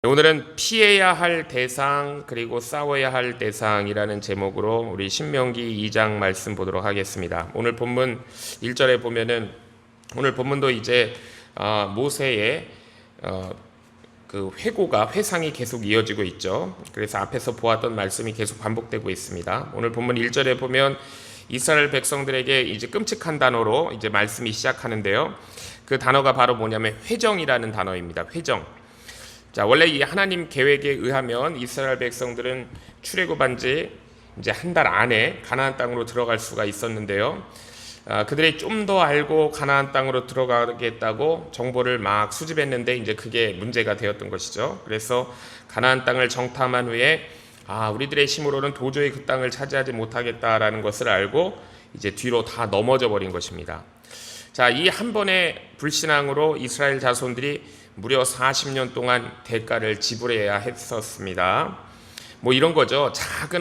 오늘은 피해야 할 대상 그리고 싸워야 할 대상이라는 제목으로 우리 신명기 2장 말씀 보도록 하겠습니다. 오늘 본문 1절에 보면은 오늘 본문도 이제 모세의 그 회상이 계속 이어지고 있죠. 그래서 앞에서 보았던 말씀이 계속 반복되고 있습니다. 오늘 본문 1절에 보면 이스라엘 백성들에게 이제 끔찍한 단어로 이제 말씀이 시작하는데요. 그 단어가 바로 뭐냐면 회정이라는 단어입니다. 회정. 자, 원래 이 하나님 계획에 의하면 이스라엘 백성들은 출애굽한 지 이제 한 달 안에 가나안 땅으로 들어갈 수가 있었는데요. 그들이 좀 더 알고 가나안 땅으로 들어가겠다고 정보를 막 수집했는데 이제 그게 문제가 되었던 것이죠. 그래서 가나안 땅을 정탐한 후에 우리들의 힘으로는 도저히 그 땅을 차지하지 못하겠다라는 것을 알고 이제 뒤로 다 넘어져 버린 것입니다. 자, 이 한 번의 불신앙으로 이스라엘 자손들이 무려 40년 동안 대가를 지불해야 했었습니다. 뭐 이런 거죠.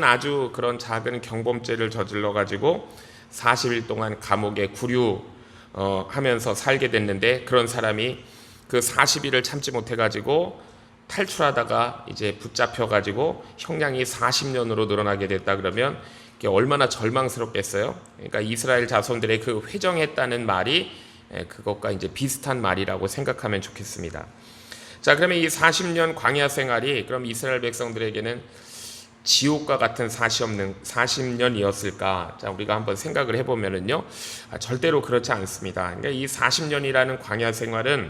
아주 그런 작은 경범죄를 저질러 가지고 40일 동안 감옥에 구류하면서 살게 됐는데, 그런 사람이 그 40일을 참지 못해 가지고 탈출하다가 이제 붙잡혀 가지고 형량이 40년으로 늘어나게 됐다 그러면 이게 얼마나 절망스럽겠어요. 그러니까 이스라엘 자손들의 그 회정했다는 말이 그것과 이제 비슷한 말이라고 생각하면 좋겠습니다. 자, 그러면 이 40년 광야 생활이 그럼 이스라엘 백성들에게는 지옥과 같은 40년이었을까? 자, 우리가 한번 생각을 해보면은요, 절대로 그렇지 않습니다. 그러니까 이 40년이라는 광야 생활은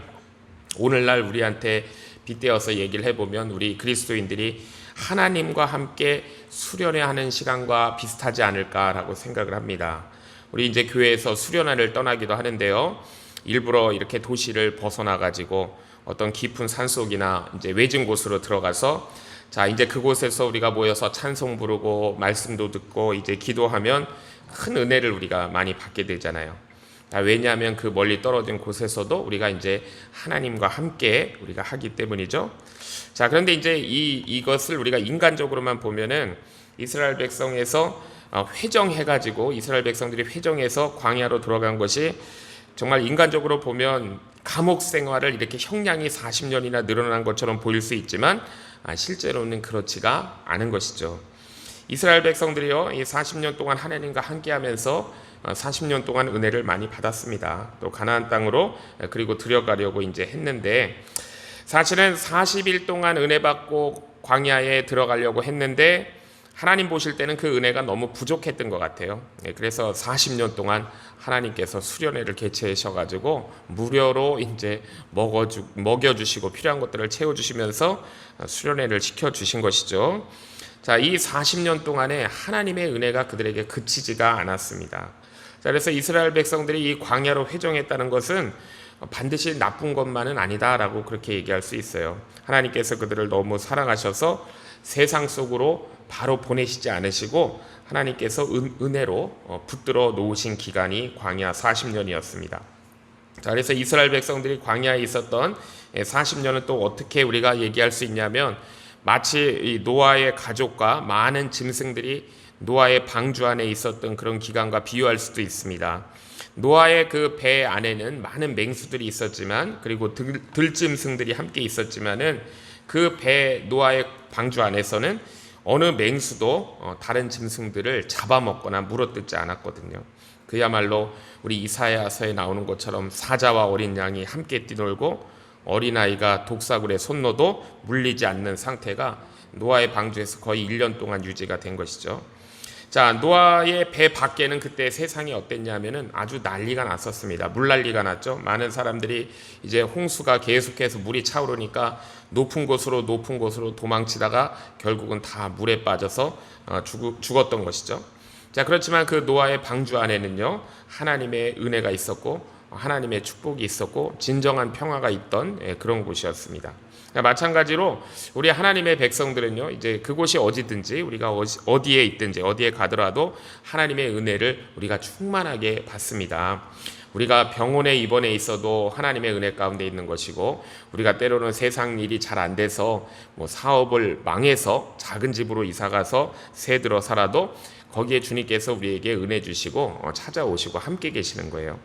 오늘날 우리한테 빗대어서 얘기를 해보면 우리 그리스도인들이 하나님과 함께 수련회 하는 시간과 비슷하지 않을까라고 생각을 합니다. 우리 이제 교회에서 수련회를 떠나기도 하는데요. 일부러 이렇게 도시를 벗어나 가지고 어떤 깊은 산속이나 이제 외진 곳으로 들어가서 자, 이제 그곳에서 우리가 모여서 찬송 부르고 말씀도 듣고 이제 기도하면 큰 은혜를 우리가 많이 받게 되잖아요. 왜냐하면 그 멀리 떨어진 곳에서도 우리가 이제 하나님과 함께 우리가 하기 때문이죠. 자, 그런데 이제 이것을 우리가 인간적으로만 보면은 이스라엘 백성에서 회정해가지고 이스라엘 백성들이 회정해서 광야로 들어간 것이 정말 인간적으로 보면 감옥 생활을 이렇게 형량이 40년이나 늘어난 것처럼 보일 수 있지만 실제로는 그렇지가 않은 것이죠. 이스라엘 백성들이요, 이 40년 동안 하나님과 함께하면서 40년 동안 은혜를 많이 받았습니다. 또 가나안 땅으로 그리고 들어가려고 이제 했는데, 사실은 40일 동안 은혜 받고 광야에 들어가려고 했는데 하나님 보실 때는 그 은혜가 너무 부족했던 것 같아요. 그래서 40년 동안 하나님께서 수련회를 개최하셔가지고 무료로 이제 먹여주시고 필요한 것들을 채워주시면서 수련회를 시켜주신 것이죠. 자, 이 40년 동안에 하나님의 은혜가 그들에게 그치지가 않았습니다. 자, 그래서 이스라엘 백성들이 이 광야로 회정했다는 것은 반드시 나쁜 것만은 아니다라고 그렇게 얘기할 수 있어요. 하나님께서 그들을 너무 사랑하셔서 세상 속으로 바로 보내시지 않으시고 하나님께서 은혜로 붙들어 놓으신 기간이 광야 40년이었습니다. 자, 그래서 이스라엘 백성들이 광야에 있었던 40년은 또 어떻게 우리가 얘기할 수 있냐면, 마치 이 노아의 가족과 많은 짐승들이 노아의 방주 안에 있었던 그런 기간과 비유할 수도 있습니다. 노아의 그 배 안에는 많은 맹수들이 있었지만, 그리고 들짐승들이 함께 있었지만은 그 배 노아의 방주 안에서는 어느 맹수도 다른 짐승들을 잡아먹거나 물어뜯지 않았거든요. 그야말로 우리 이사야서에 나오는 것처럼 사자와 어린 양이 함께 뛰놀고 어린아이가 독사굴에 손 넣어도 물리지 않는 상태가 노아의 방주에서 거의 1년 동안 유지가 된 것이죠. 자, 노아의 배 밖에는 그때 세상이 어땠냐면은 아주 난리가 났었습니다. 물난리가 났죠. 많은 사람들이 이제 홍수가 계속해서 물이 차오르니까 높은 곳으로 도망치다가 결국은 다 물에 빠져서 죽었던 것이죠. 자, 그렇지만 그 노아의 방주 안에는요, 하나님의 은혜가 있었고 하나님의 축복이 있었고 진정한 평화가 있던 그런 곳이었습니다. 마찬가지로 우리 하나님의 백성들은요, 이제 그곳이 어디든지 우리가 어디에 있든지 어디에 가더라도 하나님의 은혜를 우리가 충만하게 받습니다. 우리가 병원에 입원해 있어도 하나님의 은혜 가운데 있는 것이고, 우리가 때로는 세상 일이 잘 안 돼서 뭐 사업을 망해서 작은 집으로 이사가서 새 들어 살아도 거기에 주님께서 우리에게 은혜 주시고 찾아오시고 함께 계시는 거예요.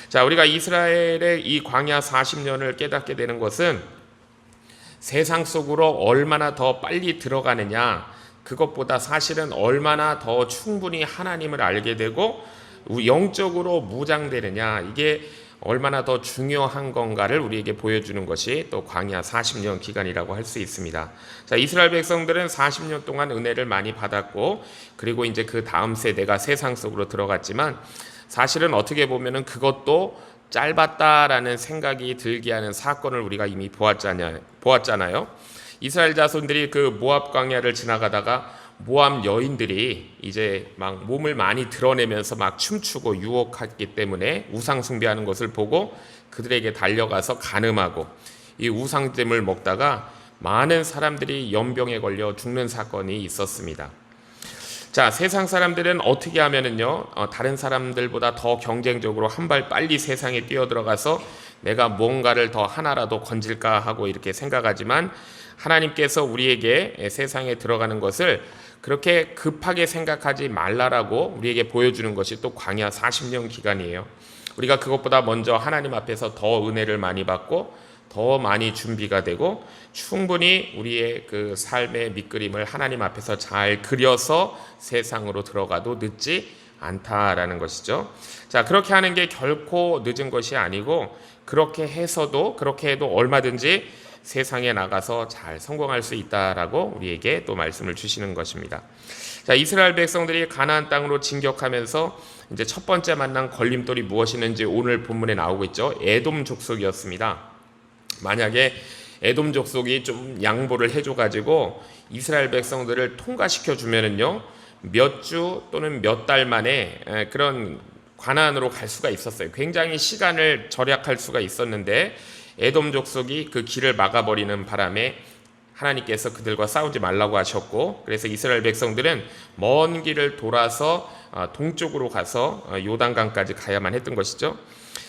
자, 우리가 이스라엘의 이 광야 40년을 깨닫게 되는 것은 세상 속으로 얼마나 더 빨리 들어가느냐, 그것보다 사실은 얼마나 더 충분히 하나님을 알게 되고 영적으로 무장되느냐, 이게 얼마나 더 중요한 건가를 우리에게 보여주는 것이 또 광야 40년 기간이라고 할 수 있습니다. 자, 이스라엘 백성들은 40년 동안 은혜를 많이 받았고, 그리고 이제 그 다음 세대가 세상 속으로 들어갔지만, 사실은 어떻게 보면은 그것도 짧았다라는 생각이 들게 하는 사건을 우리가 이미 보았잖아요. 이스라엘 자손들이 그 모압 광야를 지나가다가 모압 여인들이 이제 막 몸을 많이 드러내면서 막 춤추고 유혹했기 때문에 우상 숭배하는 것을 보고 그들에게 달려가서 간음하고 이 우상잼을 먹다가 많은 사람들이 연병에 걸려 죽는 사건이 있었습니다. 자, 세상 사람들은 어떻게 하면은요, 다른 사람들보다 더 경쟁적으로 한 발 빨리 세상에 뛰어들어가서 내가 뭔가를 더 하나라도 건질까 하고 이렇게 생각하지만, 하나님께서 우리에게 세상에 들어가는 것을 그렇게 급하게 생각하지 말라라고 우리에게 보여주는 것이 또 광야 40년 기간이에요. 우리가 그것보다 먼저 하나님 앞에서 더 은혜를 많이 받고 더 많이 준비가 되고 충분히 우리의 그 삶의 밑그림을 하나님 앞에서 잘 그려서 세상으로 들어가도 늦지 않다라는 것이죠. 자, 그렇게 하는 게 결코 늦은 것이 아니고, 그렇게 해도 얼마든지 세상에 나가서 잘 성공할 수 있다라고 우리에게 또 말씀을 주시는 것입니다. 자, 이스라엘 백성들이 가나안 땅으로 진격하면서 이제 첫 번째 만난 걸림돌이 무엇이는지 오늘 본문에 나오고 있죠. 에돔 족속이었습니다. 만약에 에돔 족속이 좀 양보를 해줘가지고 이스라엘 백성들을 통과시켜 주면은요, 몇 주 또는 몇 달 만에 그런 가나안으로 갈 수가 있었어요. 굉장히 시간을 절약할 수가 있었는데, 에돔 족속이 그 길을 막아버리는 바람에 하나님께서 그들과 싸우지 말라고 하셨고, 그래서 이스라엘 백성들은 먼 길을 돌아서 동쪽으로 가서 요단강까지 가야만 했던 것이죠.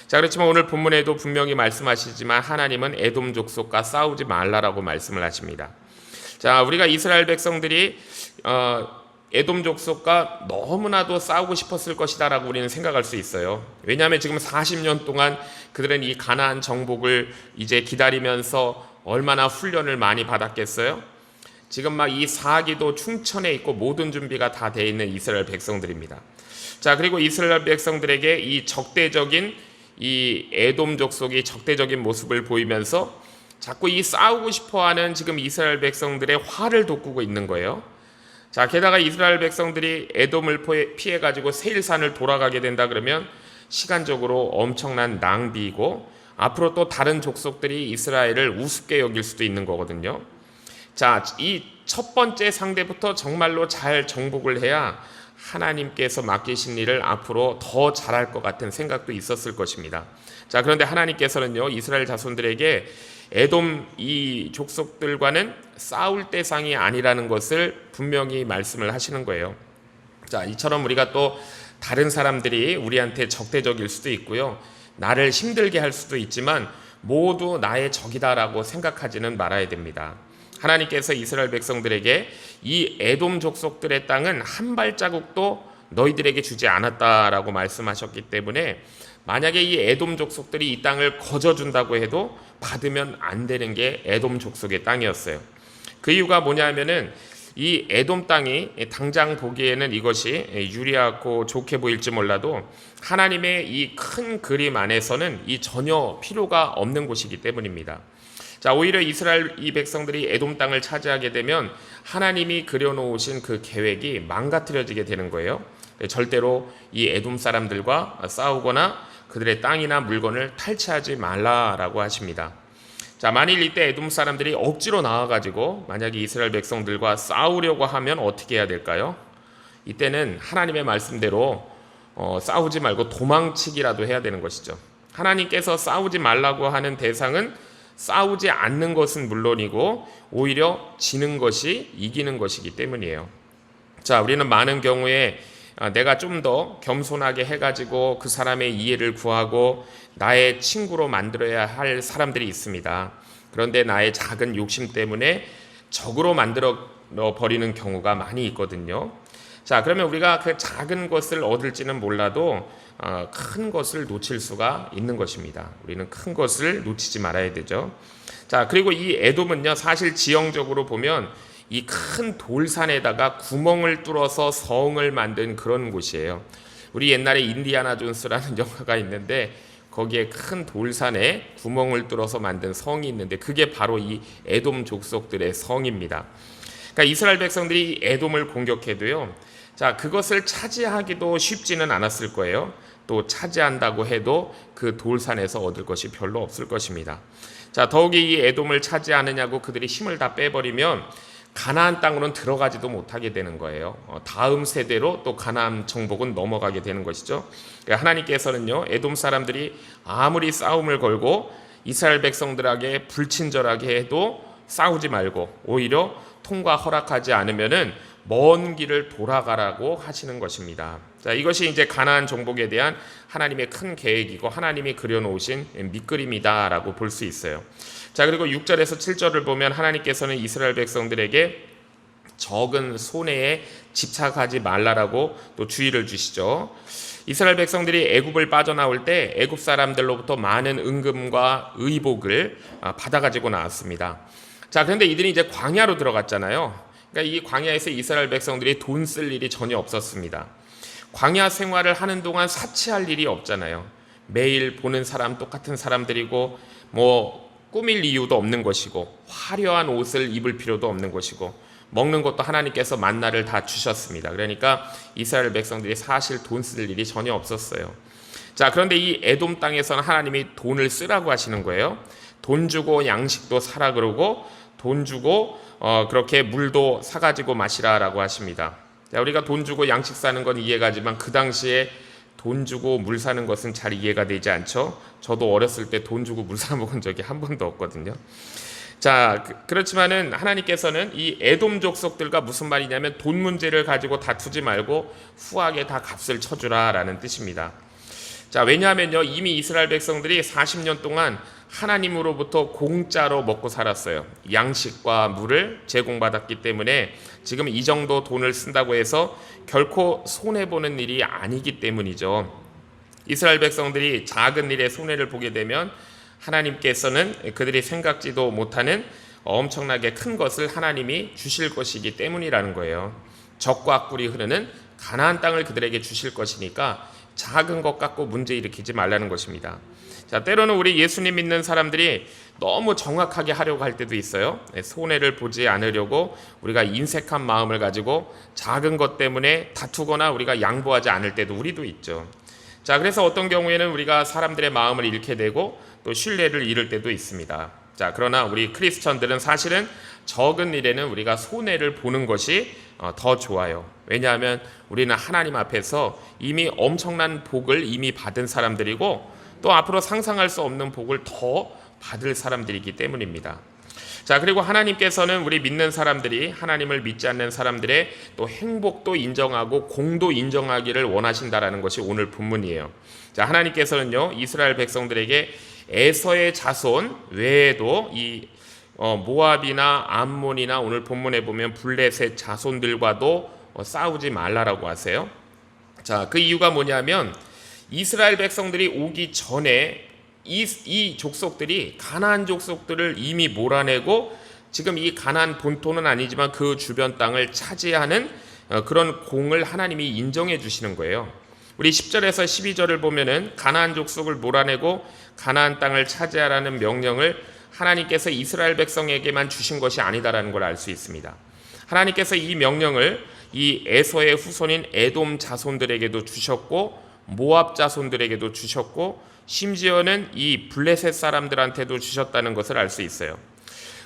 자, 그렇지만 오늘 본문에도 분명히 말씀하시지만 하나님은 에돔 족속과 싸우지 말라라고 말씀을 하십니다. 자, 우리가 이스라엘 백성들이 에돔 족속과 너무나도 싸우고 싶었을 것이다라고 우리는 생각할 수 있어요. 왜냐하면 지금 40년 동안 그들은 이 가나안 정복을 이제 기다리면서 얼마나 훈련을 많이 받았겠어요? 지금 막 이 사기도 충천에 있고 모든 준비가 다 돼 있는 이스라엘 백성들입니다. 자, 그리고 이스라엘 백성들에게 이 적대적인 이 에돔 족속이 적대적인 모습을 보이면서 자꾸 이 싸우고 싶어하는 지금 이스라엘 백성들의 화를 돋구고 있는 거예요. 자, 게다가 이스라엘 백성들이 에돔을 피해가지고 세일산을 돌아가게 된다 그러면 시간적으로 엄청난 낭비이고, 앞으로 또 다른 족속들이 이스라엘을 우습게 여길 수도 있는 거거든요. 자, 이 첫 번째 상대부터 정말로 잘 정복을 해야 하나님께서 맡기신 일을 앞으로 더 잘할 것 같은 생각도 있었을 것입니다. 자, 그런데 하나님께서는요, 이스라엘 자손들에게 에돔 이 족속들과는 싸울 대상이 아니라는 것을 분명히 말씀을 하시는 거예요. 자, 이처럼 우리가 또 다른 사람들이 우리한테 적대적일 수도 있고요, 나를 힘들게 할 수도 있지만 모두 나의 적이다라고 생각하지는 말아야 됩니다. 하나님께서 이스라엘 백성들에게 이 에돔 족속들의 땅은 한 발자국도 너희들에게 주지 않았다라고 말씀하셨기 때문에, 만약에 이 에돔 족속들이 이 땅을 거저준다고 해도 받으면 안 되는 게 에돔 족속의 땅이었어요. 그 이유가 뭐냐면은 이 에돔 땅이 당장 보기에는 이것이 유리하고 좋게 보일지 몰라도 하나님의 이 큰 그림 안에서는 이 전혀 필요가 없는 곳이기 때문입니다. 자, 오히려 이스라엘 이 백성들이 에돔 땅을 차지하게 되면 하나님이 그려놓으신 그 계획이 망가뜨려지게 되는 거예요. 절대로 이 에돔 사람들과 싸우거나 그들의 땅이나 물건을 탈취하지 말라라고 하십니다. 자, 만일 이때 에돔 사람들이 억지로 나와가지고 만약에 이스라엘 백성들과 싸우려고 하면 어떻게 해야 될까요? 이때는 하나님의 말씀대로 싸우지 말고 도망치기라도 해야 되는 것이죠. 하나님께서 싸우지 말라고 하는 대상은 싸우지 않는 것은 물론이고 오히려 지는 것이 이기는 것이기 때문이에요. 자, 우리는 많은 경우에 내가 좀 더 겸손하게 해가지고 그 사람의 이해를 구하고 나의 친구로 만들어야 할 사람들이 있습니다. 그런데 나의 작은 욕심 때문에 적으로 만들어 버리는 경우가 많이 있거든요. 자, 그러면 우리가 그 작은 것을 얻을지는 몰라도 큰 것을 놓칠 수가 있는 것입니다. 우리는 큰 것을 놓치지 말아야 되죠. 자, 그리고 이 에돔은요, 사실 지형적으로 보면 이 큰 돌산에다가 구멍을 뚫어서 성을 만든 그런 곳이에요. 우리 옛날에 인디아나 존스라는 영화가 있는데 거기에 큰 돌산에 구멍을 뚫어서 만든 성이 있는데 그게 바로 이 에돔 족속들의 성입니다. 그러니까 이스라엘 백성들이 에돔을 공격해도요, 자, 그것을 차지하기도 쉽지는 않았을 거예요. 또 차지한다고 해도 그 돌산에서 얻을 것이 별로 없을 것입니다. 자, 더욱이 이 에돔을 차지하느냐고 그들이 힘을 다 빼버리면 가나안 땅으로는 들어가지도 못하게 되는 거예요. 다음 세대로 또 가나안 정복은 넘어가게 되는 것이죠. 그러니까 하나님께서는요, 에돔 사람들이 아무리 싸움을 걸고 이스라엘 백성들에게 불친절하게 해도 싸우지 말고 오히려 통과 허락하지 않으면은 먼 길을 돌아가라고 하시는 것입니다. 자, 이것이 이제 가나안 정복에 대한 하나님의 큰 계획이고 하나님이 그려놓으신 밑그림이다라고 볼 수 있어요. 자, 그리고 6절에서 7절을 보면 하나님께서는 이스라엘 백성들에게 적은 손해에 집착하지 말라라고 또 주의를 주시죠. 이스라엘 백성들이 애굽을 빠져나올 때 애굽 사람들로부터 많은 은금과 의복을 받아가지고 나왔습니다. 자, 그런데 이들이 이제 광야로 들어갔잖아요. 그러니까 이 광야에서 이스라엘 백성들이 돈 쓸 일이 전혀 없었습니다. 광야 생활을 하는 동안 사치할 일이 없잖아요. 매일 보는 사람 똑같은 사람들이고 뭐 꾸밀 이유도 없는 것이고 화려한 옷을 입을 필요도 없는 것이고 먹는 것도 하나님께서 만나를 다 주셨습니다. 그러니까 이스라엘 백성들이 사실 돈 쓸 일이 전혀 없었어요. 자, 그런데 이 에돔 땅에서는 하나님이 돈을 쓰라고 하시는 거예요. 돈 주고 양식도 사라 그러고 돈 주고 그렇게 물도 사가지고 마시라라고 하십니다. 자, 우리가 돈 주고 양식 사는 건 이해가지만 그 당시에 돈 주고 물 사는 것은 잘 이해가 되지 않죠. 저도 어렸을 때 돈 주고 물 사 먹은 적이 한 번도 없거든요. 자, 그렇지만은 하나님께서는 이 에돔 족속들과 무슨 말이냐면 돈 문제를 가지고 다투지 말고 후하게 다 값을 쳐주라라는 뜻입니다. 자, 왜냐하면요, 이미 이스라엘 백성들이 40년 동안 하나님으로부터 공짜로 먹고 살았어요. 양식과 물을 제공받았기 때문에 지금 이 정도 돈을 쓴다고 해서 결코 손해보는 일이 아니기 때문이죠. 이스라엘 백성들이 작은 일에 손해를 보게 되면 하나님께서는 그들이 생각지도 못하는 엄청나게 큰 것을 하나님이 주실 것이기 때문이라는 거예요. 적과 꿀이 흐르는 가나안 땅을 그들에게 주실 것이니까 작은 것 갖고 문제 일으키지 말라는 것입니다. 자, 때로는 우리 예수님 믿는 사람들이 너무 정확하게 하려고 할 때도 있어요. 손해를 보지 않으려고 우리가 인색한 마음을 가지고 작은 것 때문에 다투거나 우리가 양보하지 않을 때도 우리도 있죠. 자, 그래서 어떤 경우에는 우리가 사람들의 마음을 잃게 되고 또 신뢰를 잃을 때도 있습니다. 자, 그러나 우리 크리스천들은 사실은 적은 일에는 우리가 손해를 보는 것이 더 좋아요. 왜냐하면 우리는 하나님 앞에서 이미 엄청난 복을 이미 받은 사람들이고 또 앞으로 상상할 수 없는 복을 더 받을 사람들이기 때문입니다. 자, 그리고 하나님께서는 우리 믿는 사람들이 하나님을 믿지 않는 사람들의 또 행복도 인정하고 공도 인정하기를 원하신다라는 것이 오늘 본문이에요. 자, 하나님께서는요, 이스라엘 백성들에게 에서의 자손 외에도 이 모압이나 암몬이나 오늘 본문에 보면 블레셋 자손들과도 싸우지 말라라고 하세요. 자, 그 이유가 뭐냐면 이스라엘 백성들이 오기 전에 이 족속들이 가나안 족속들을 이미 몰아내고 지금 이 가나안 본토는 아니지만 그 주변 땅을 차지하는 그런 공을 하나님이 인정해 주시는 거예요. 우리 10절에서 12절을 보면은 가나안 족속을 몰아내고 가나안 땅을 차지하라는 명령을 하나님께서 이스라엘 백성에게만 주신 것이 아니다라는 걸 알 수 있습니다. 하나님께서 이 명령을 이 에서의 후손인 에돔 자손들에게도 주셨고 모압 자손들에게도 주셨고 심지어는 이 블레셋 사람들한테도 주셨다는 것을 알 수 있어요.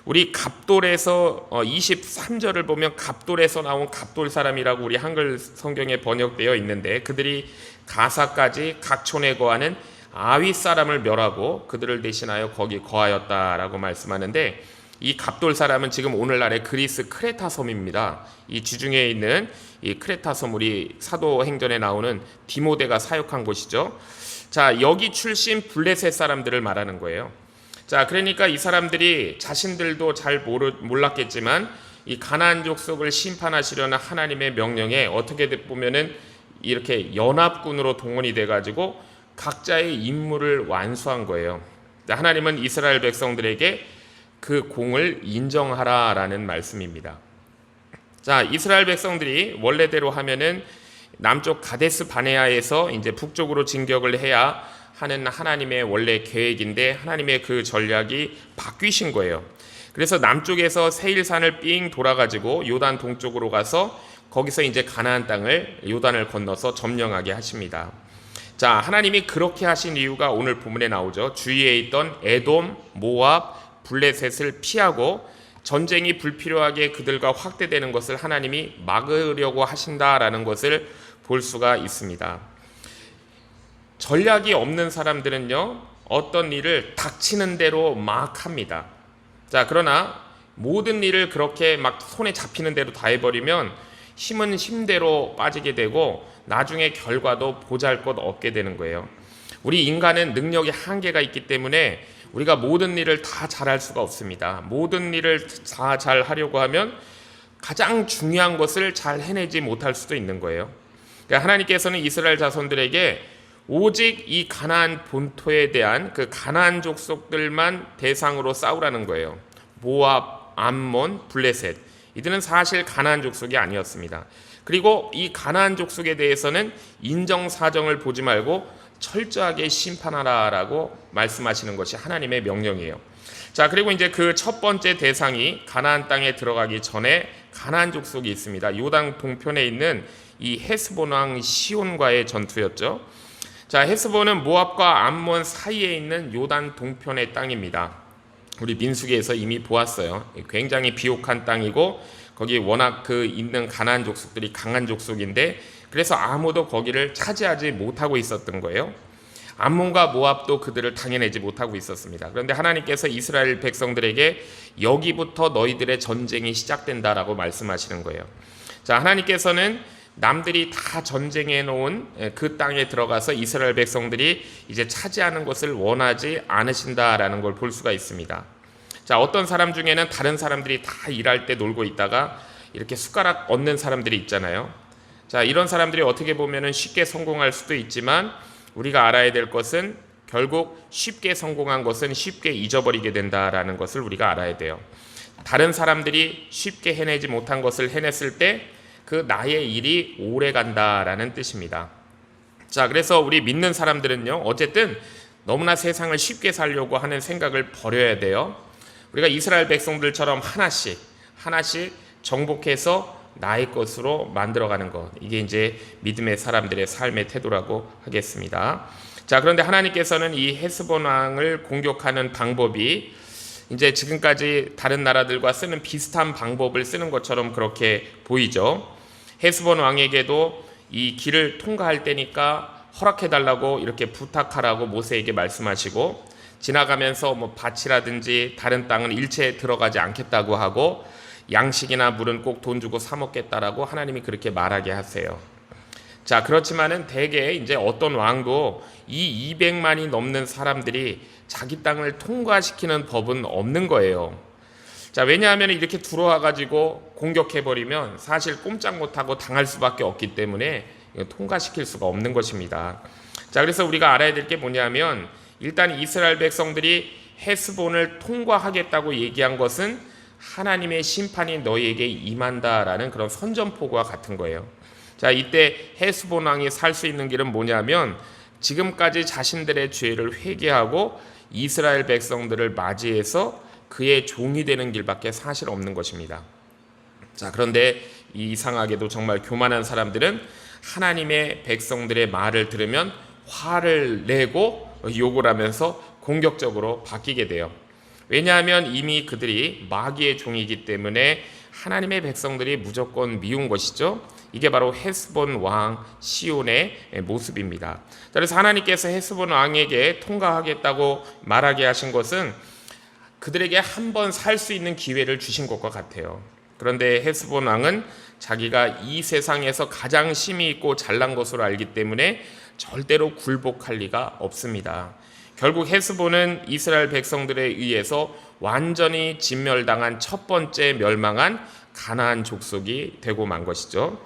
우리 갑돌에서 23절을 보면 갑돌에서 나온 갑돌 사람이라고 우리 한글 성경에 번역되어 있는데 그들이 가사까지 각촌에 거하는 아윗 사람을 멸하고 그들을 대신하여 거기 거하였다라고 말씀하는데 이 갑돌 사람은 지금 오늘날의 그리스 크레타 섬입니다. 이 지중해에 있는 이 크레타 섬 우리 사도행전에 나오는 디모데가 사역한 곳이죠. 자, 여기 출신 블레셋 사람들을 말하는 거예요. 자, 그러니까 이 사람들이 자신들도 잘 몰랐겠지만 이 가나안 족속을 심판하시려는 하나님의 명령에 어떻게 보면은 이렇게 연합군으로 동원이 돼가지고 각자의 임무를 완수한 거예요. 하나님은 이스라엘 백성들에게 그 공을 인정하라라는 말씀입니다. 자, 이스라엘 백성들이 원래대로 하면은 남쪽 가데스 바네아에서 이제 북쪽으로 진격을 해야 하는 하나님의 원래 계획인데 하나님의 그 전략이 바뀌신 거예요. 그래서 남쪽에서 세일산을 삥 돌아가지고 요단 동쪽으로 가서 거기서 이제 가나안 땅을 요단을 건너서 점령하게 하십니다. 자, 하나님이 그렇게 하신 이유가 오늘 본문에 나오죠. 주위에 있던 에돔, 모압, 블레셋을 피하고 전쟁이 불필요하게 그들과 확대되는 것을 하나님이 막으려고 하신다라는 것을 볼 수가 있습니다. 전략이 없는 사람들은요, 어떤 일을 닥치는 대로 막 합니다. 자, 그러나 모든 일을 그렇게 막 손에 잡히는 대로 다 해버리면 힘은 힘대로 빠지게 되고 나중에 결과도 보잘것 없게 되는 거예요. 우리 인간은 능력이 한계가 있기 때문에 우리가 모든 일을 다 잘할 수가 없습니다. 모든 일을 다 잘하려고 하면 가장 중요한 것을 잘 해내지 못할 수도 있는 거예요. 그러니까 하나님께서는 이스라엘 자손들에게 오직 이 가나안 본토에 대한 그 가나안 족속들만 대상으로 싸우라는 거예요. 모압, 암몬, 블레셋, 이들은 사실 가나안 족속이 아니었습니다. 그리고 이 가나안 족속에 대해서는 인정사정을 보지 말고 철저하게 심판하라라고 말씀하시는 것이 하나님의 명령이에요. 자, 그리고 이제 그 첫 번째 대상이 가나안 땅에 들어가기 전에 가나안 족속이 있습니다. 요단 동편에 있는 이 헤스본 왕 시온과의 전투였죠. 자, 헤스본은 모압과 암몬 사이에 있는 요단 동편의 땅입니다. 우리 민수기에서 이미 보았어요. 굉장히 비옥한 땅이고 거기 워낙 그 있는 가나안 족속들이 강한 족속인데 그래서 아무도 거기를 차지하지 못하고 있었던 거예요. 암몬과 모압도 그들을 당해내지 못하고 있었습니다. 그런데 하나님께서 이스라엘 백성들에게 여기부터 너희들의 전쟁이 시작된다라고 말씀하시는 거예요. 자, 하나님께서는 남들이 다 전쟁해 놓은 그 땅에 들어가서 이스라엘 백성들이 이제 차지하는 것을 원하지 않으신다라는 걸 볼 수가 있습니다. 자, 어떤 사람 중에는 다른 사람들이 다 일할 때 놀고 있다가 이렇게 숟가락 얻는 사람들이 있잖아요. 자, 이런 사람들이 어떻게 보면은 쉽게 성공할 수도 있지만 우리가 알아야 될 것은 결국 쉽게 성공한 것은 쉽게 잊어버리게 된다라는 것을 우리가 알아야 돼요. 다른 사람들이 쉽게 해내지 못한 것을 해냈을 때 그 나의 일이 오래 간다라는 뜻입니다. 자, 그래서 우리 믿는 사람들은요, 어쨌든 너무나 세상을 쉽게 살려고 하는 생각을 버려야 돼요. 우리가 이스라엘 백성들처럼 하나씩 정복해서 나의 것으로 만들어가는 것, 이게 이제 믿음의 사람들의 삶의 태도라고 하겠습니다. 자, 그런데 하나님께서는 이 헤스본 왕을 공격하는 방법이 이제 지금까지 다른 나라들과 쓰는 비슷한 방법을 쓰는 것처럼 그렇게 보이죠. 헤스본 왕에게도 이 길을 통과할 때니까 허락해달라고 이렇게 부탁하라고 모세에게 말씀하시고, 지나가면서 뭐 밭이라든지 다른 땅은 일체 들어가지 않겠다고 하고, 양식이나 물은 꼭 돈 주고 사 먹겠다라고 하나님이 그렇게 말하게 하세요. 자, 그렇지만은 대개 이제 어떤 왕도 이 200만이 넘는 사람들이 자기 땅을 통과시키는 법은 없는 거예요. 자, 왜냐하면 이렇게 들어와가지고 공격해버리면 사실 꼼짝 못하고 당할 수밖에 없기 때문에 통과시킬 수가 없는 것입니다. 자, 그래서 우리가 알아야 될 게 뭐냐면, 일단 이스라엘 백성들이 헤스본을 통과하겠다고 얘기한 것은 하나님의 심판이 너희에게 임한다라는 그런 선전포고와 같은 거예요. 자, 이때 헤스본 왕이 살 수 있는 길은 뭐냐면, 지금까지 자신들의 죄를 회개하고 이스라엘 백성들을 맞이해서 그의 종이 되는 길밖에 사실 없는 것입니다. 자, 그런데 이상하게도 정말 교만한 사람들은 하나님의 백성들의 말을 들으면 화를 내고 욕을 하면서 공격적으로 바뀌게 돼요. 왜냐하면 이미 그들이 마귀의 종이기 때문에 하나님의 백성들이 무조건 미운 것이죠. 이게 바로 헤스본 왕 시온의 모습입니다. 그래서 하나님께서 헤스본 왕에게 통과하겠다고 말하게 하신 것은 그들에게 한 번 살 수 있는 기회를 주신 것과 같아요. 그런데 헤스본 왕은 자기가 이 세상에서 가장 힘이 있고 잘난 것으로 알기 때문에 절대로 굴복할 리가 없습니다. 결국 헤스본은 이스라엘 백성들에 의해서 완전히 진멸당한 첫 번째 멸망한 가나안 족속이 되고 만 것이죠.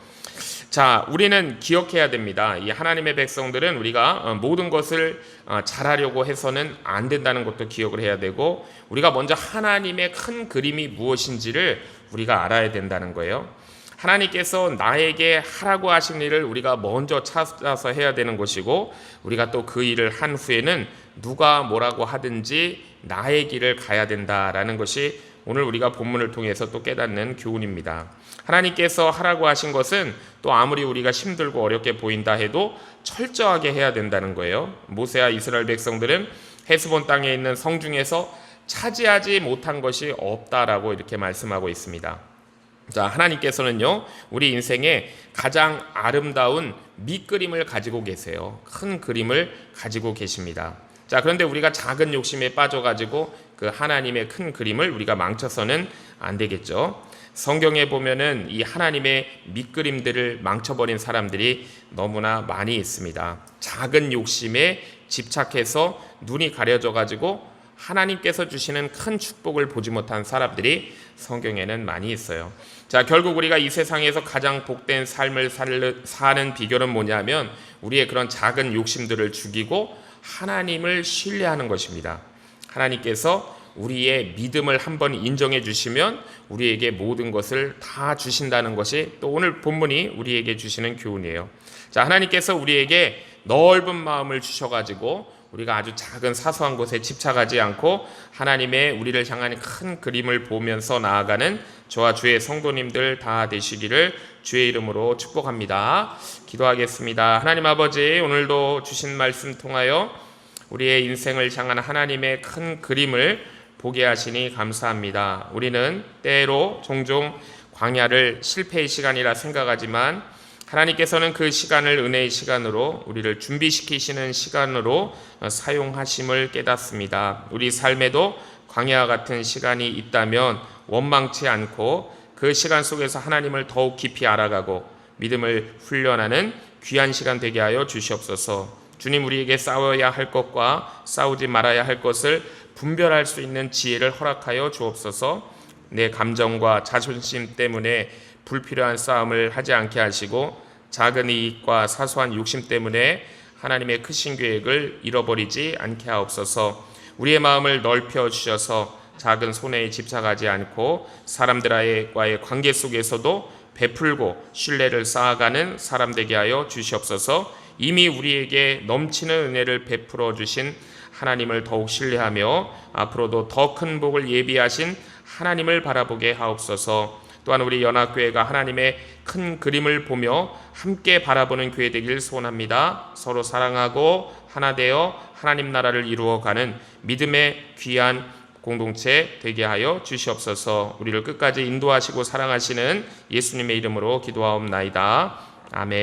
자, 우리는 기억해야 됩니다. 이 하나님의 백성들은 우리가 모든 것을 잘하려고 해서는 안 된다는 것도 기억을 해야 되고, 우리가 먼저 하나님의 큰 그림이 무엇인지를 우리가 알아야 된다는 거예요. 하나님께서 나에게 하라고 하신 일을 우리가 먼저 찾아서 해야 되는 것이고, 우리가 또 그 일을 한 후에는 누가 뭐라고 하든지 나의 길을 가야 된다라는 것이 오늘 우리가 본문을 통해서 또 깨닫는 교훈입니다. 하나님께서 하라고 하신 것은 또 아무리 우리가 힘들고 어렵게 보인다 해도 철저하게 해야 된다는 거예요. 모세와 이스라엘 백성들은 헤스본 땅에 있는 성 중에서 차지하지 못한 것이 없다라고 이렇게 말씀하고 있습니다. 자, 하나님께서는요, 우리 인생에 가장 아름다운 밑그림을 가지고 계세요. 큰 그림을 가지고 계십니다. 자, 그런데 우리가 작은 욕심에 빠져가지고 그 하나님의 큰 그림을 우리가 망쳐서는 안 되겠죠. 성경에 보면은 이 하나님의 밑그림들을 망쳐버린 사람들이 너무나 많이 있습니다. 작은 욕심에 집착해서 눈이 가려져가지고 하나님께서 주시는 큰 축복을 보지 못한 사람들이 성경에는 많이 있어요. 자, 결국 우리가 이 세상에서 가장 복된 삶을 사는 비결은 뭐냐면 우리의 그런 작은 욕심들을 죽이고 하나님을 신뢰하는 것입니다. 하나님께서 우리의 믿음을 한번 인정해 주시면 우리에게 모든 것을 다 주신다는 것이 또 오늘 본문이 우리에게 주시는 교훈이에요. 자, 하나님께서 우리에게 넓은 마음을 주셔가지고 우리가 아주 작은 사소한 것에 집착하지 않고 하나님의 우리를 향한 큰 그림을 보면서 나아가는 저와 주의 성도님들 다 되시기를 주의 이름으로 축복합니다. 기도하겠습니다. 하나님 아버지, 오늘도 주신 말씀 통하여 우리의 인생을 향한 하나님의 큰 그림을 보게 하시니 감사합니다. 우리는 때로 종종 광야를 실패의 시간이라 생각하지만 하나님께서는 그 시간을 은혜의 시간으로 우리를 준비시키시는 시간으로 사용하심을 깨닫습니다. 우리 삶에도 광야와 같은 시간이 있다면 원망치 않고 그 시간 속에서 하나님을 더욱 깊이 알아가고 믿음을 훈련하는 귀한 시간 되게 하여 주시옵소서. 주님, 우리에게 싸워야 할 것과 싸우지 말아야 할 것을 분별할 수 있는 지혜를 허락하여 주옵소서. 내 감정과 자존심 때문에 불필요한 싸움을 하지 않게 하시고 작은 이익과 사소한 욕심 때문에 하나님의 크신 계획을 잃어버리지 않게 하옵소서. 우리의 마음을 넓혀 주셔서 작은 손해에 집착하지 않고 사람들과의 관계 속에서도 베풀고 신뢰를 쌓아가는 사람 되게 하여 주시옵소서. 이미 우리에게 넘치는 은혜를 베풀어 주신 하나님을 더욱 신뢰하며 앞으로도 더 큰 복을 예비하신 하나님을 바라보게 하옵소서. 또한 우리 연합교회가 하나님의 큰 그림을 보며 함께 바라보는 교회 되길 소원합니다. 서로 사랑하고 하나 되어 하나님 나라를 이루어가는 믿음의 귀한 공동체 되게 하여 주시옵소서. 우리를 끝까지 인도하시고 사랑하시는 예수님의 이름으로 기도하옵나이다. 아멘.